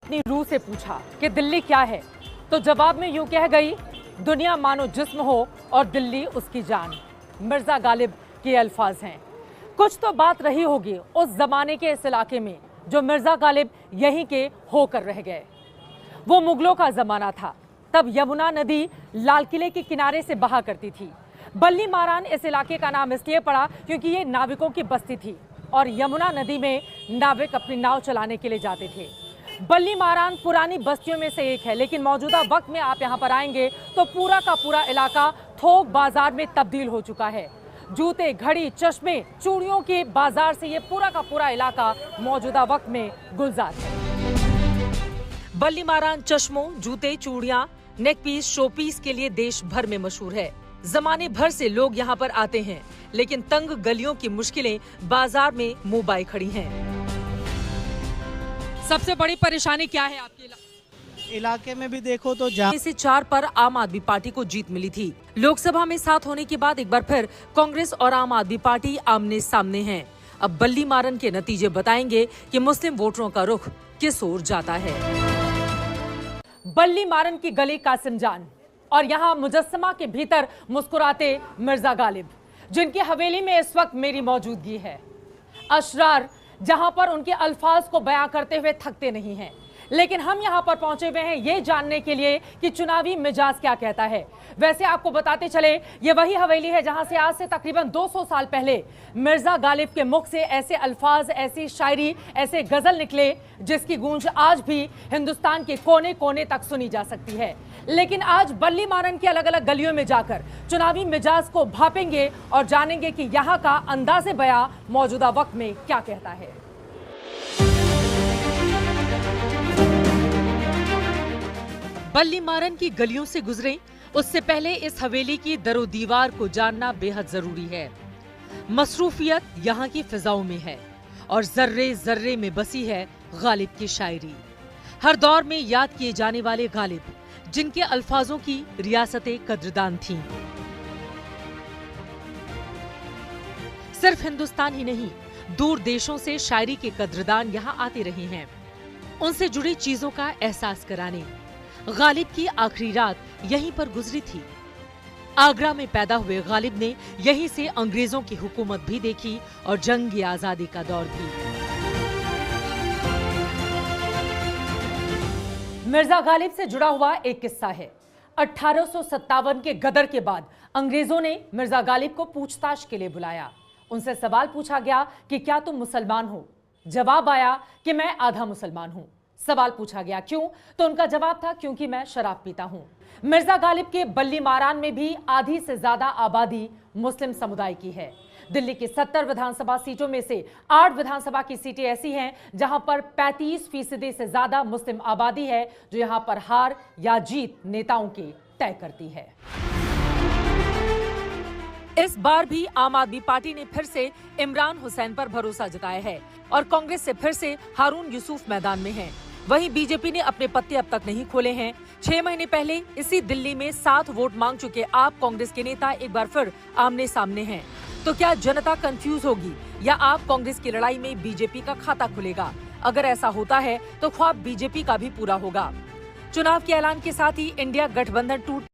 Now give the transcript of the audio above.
अपनी रूह से पूछा कि दिल्ली क्या है, तो जवाब में यूं कह गई, दुनिया मानो जिस्म हो और दिल्ली उसकी जान। मिर्जा गालिब के अल्फाज हैं। कुछ तो बात रही होगी उस जमाने के इस इलाके में जो मिर्जा गालिब यहीं के होकर रह गए। वो मुगलों का जमाना था, तब यमुना नदी लाल किले के किनारे से बहा करती थी। बल्ली मारान इस इलाके का नाम इसलिए पड़ा क्योंकि ये नाविकों की बस्ती थी और यमुना नदी में नाविक अपनी नाव चलाने के लिए जाते थे। बल्ली मारान पुरानी बस्तियों में से एक है, लेकिन मौजूदा वक्त में आप यहाँ पर आएंगे तो पूरा का पूरा इलाका थोक बाजार में तब्दील हो चुका है। जूते, घड़ी, चश्मे, चूड़ियों के बाजार से ये पूरा का पूरा इलाका मौजूदा वक्त में गुलजार है। बल्ली मारान चश्मों, जूते, चूड़ियां, नेक पीस, शो पीस के लिए देश भर में मशहूर है। जमाने भर से लोग यहाँ पर आते हैं, लेकिन तंग गलियों की मुश्किलें बाजार में मुंह बाए खड़ी हैं। सबसे बड़ी परेशानी क्या है आपके इलाके में? भी देखो तो से 4 पर आम आदमी पार्टी को जीत मिली थी। लोकसभा में 7 होने के बाद एक बार फिर कांग्रेस और आम आदमी पार्टी आमने सामने हैं। अब बल्ली मारन के नतीजे बताएंगे कि मुस्लिम वोटरों का रुख किस ओर जाता है। बल्ली मारन की गली कासिम जान और यहाँ मुजस्समा के भीतर मुस्कुराते मिर्जा गालिब, जिनकी हवेली में इस वक्त मेरी मौजूदगी है। अशरार जहां पर उनके अल्फाज को बयां करते हुए थकते नहीं हैं, लेकिन हम यहां पर पहुंचे हुए हैं ये जानने के लिए कि चुनावी मिजाज क्या कहता है। वैसे आपको बताते चले, ये वही हवेली है जहां से आज से तकरीबन 200 साल पहले मिर्जा गालिब के मुख से ऐसे अल्फाज, ऐसी शायरी, ऐसे गजल निकले जिसकी गूंज आज भी हिंदुस्तान के कोने कोने तक सुनी जा सकती है। लेकिन आज बल्ली मारन की अलग अलग गलियों में जाकर चुनावी मिजाज को भापेंगे और जानेंगे कि यहाँ का अंदाज़े बयां मौजूदा वक्त में क्या कहता है। बल्ली मारन की गलियों से गुजरें, उससे पहले इस हवेली की दरो दीवार को जानना बेहद जरूरी है। मसरूफियत यहाँ की फिजाओं में है और जर्रे जर्रे में बसी है गालिब की शायरी। हर दौर में याद किए जाने वाले गालिब, जिनके अल्फाजों की रियासतें कद्रदान थीं। सिर्फ हिंदुस्तान ही नहीं, दूर देशों से शायरी के कद्रदान यहाँ आते रहे हैं, उनसे जुड़ी चीजों का एहसास कराने। गालिब की आखिरी रात यहीं पर गुजरी थी। आगरा में पैदा हुए गालिब ने यहीं से अंग्रेजों की हुकूमत भी देखी और जंग आजादी का दौर भी। मिर्जा गालिब से जुड़ा हुआ एक किस्सा है। 1857 के गदर के बाद अंग्रेजों ने मिर्जा गालिब को पूछताछ के लिए बुलाया। उनसे सवाल पूछा गया कि क्या तुम मुसलमान हो? जवाब आया कि मैं आधा मुसलमान हूं। सवाल पूछा गया क्यों, तो उनका जवाब था क्योंकि मैं शराब पीता हूं। मिर्जा गालिब के बल्ली मारान में भी आधी से ज्यादा आबादी मुस्लिम समुदाय की है। दिल्ली की 70 विधानसभा सीटों में से 8 विधानसभा की सीटें ऐसी हैं जहां पर 35% से ज्यादा मुस्लिम आबादी है, जो यहां पर हार या जीत नेताओं की तय करती है। इस बार भी आम आदमी पार्टी ने फिर से इमरान हुसैन पर भरोसा जताया है और कांग्रेस से फिर से हारून यूसुफ मैदान में है। वहीं बीजेपी ने अपने पत्ते अब तक नहीं खोले हैं। 6 महीने पहले इसी दिल्ली में 7 वोट मांग चुके आप कांग्रेस के नेता एक बार फिर आमने सामने हैं। तो क्या जनता कंफ्यूज होगी या आप कांग्रेस की लड़ाई में बीजेपी का खाता खुलेगा? अगर ऐसा होता है तो ख्वाब बीजेपी का भी पूरा होगा। चुनाव के ऐलान के साथ ही इंडिया गठबंधन टूट